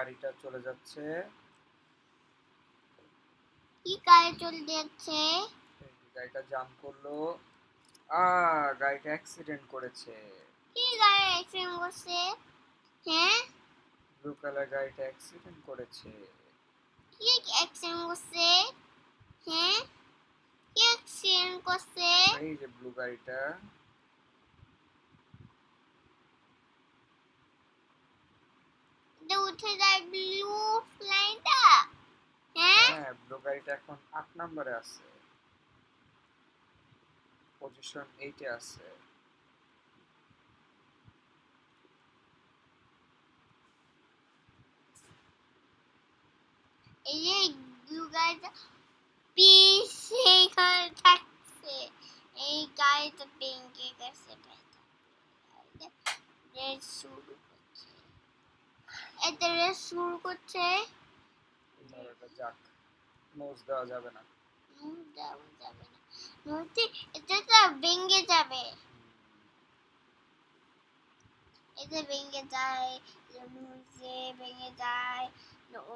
গাড়িটা চলে যাচ্ছে। কি গাড়ি চলে যাচ্ছে? গাড়িটা জাম করলো। গাড়িটা অ্যাক্সিডেন্ট করেছে। কি গাড়ি অ্যাক্সিডেন্ট করছে? হ্যাঁ, ব্লু কালার গাড়িটা অ্যাক্সিডেন্ট করেছে। কি অ্যাক্সিডেন্ট করছে? হ্যাঁ, কি অ্যাক্সিডেন্ট করছে? এই যে ব্লু গাড়িটা। এটা উঠে যায় ব্লু লাইনটা। হ্যাঁ, হ্যাঁ, ব্লু গাড়িটা এখন 8 নম্বরে আছে, পজিশন 8 এ আছে। এই যে ব্লু গাড়িটা পিছে এখানে থাকছে। এই গাড়িটা ভেঙে গেছে। রেস শুরু করছে। এটা রেস শুরু করছে। ধরোটা যাক, নোজ দেওয়া যাবে না। দেওয়া যাবে না, নইলে এটা তো ভেঙে যাবে। এটা ভেঙে যায়, নিচে ভেঙে যায়,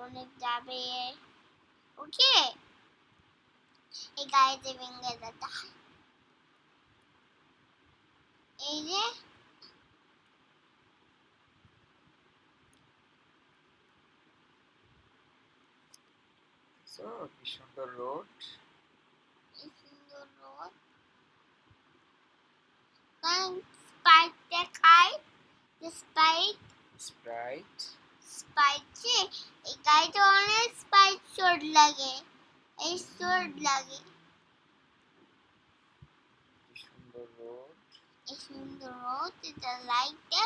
অনেক যাবে। ওকে, এই গাড়িতে ভেঙে যেতে হয়। এই যে সো কি সুন্দর রোড। এই সুন্দর রোড। কারণ স্পাইট দেখায়, স্পাইট স্প্রাইট। স্পাইট যে এই গাড়িটা অনেক স্পাইট শর্ট লাগে, এই শর্ট লাগে। কি সুন্দর রোড। এই সুন্দর রোড, এটা লাইটটা,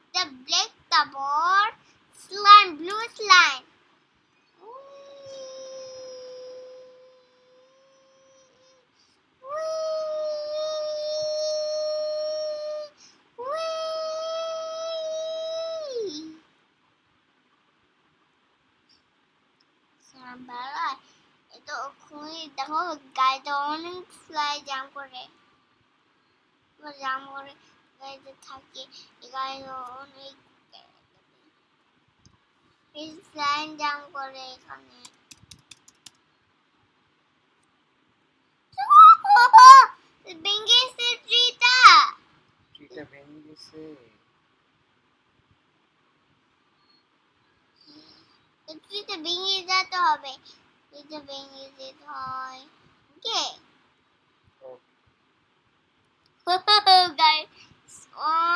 এটা ব্ল্যাক তারপর স্লাইম, ব্লু স্লাইম। এটা ওখানে দেখো গাড়িটা অনেক ফ্লাই জাম করে, জাম করে গাড়িতে থাকে। এই গাড়িটা অনেক লাইন জাম করে এখানে। ভেঙে গেছে ট্রিটা। ট্রিটা ভেঙে গেছে। ট্রিটা ভেঙে যেতে হবে, ট্রিটা ভেঙে যেতে হয়। ওকে,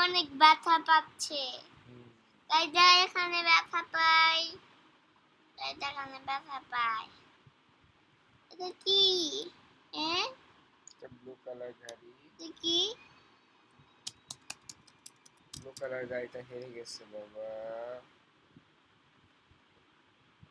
অনেক ব্যথা পাচ্ছে। গাড়িটা এখানে ব্যথা পাই, গাড়িটা এখানে ব্যথা পায়। এটা কি? হ্যাঁ, এটা ব্লু কালার গাড়ি। এটা কি? ব্লু কালার গাড়িটা হেরে গেছে বাবা।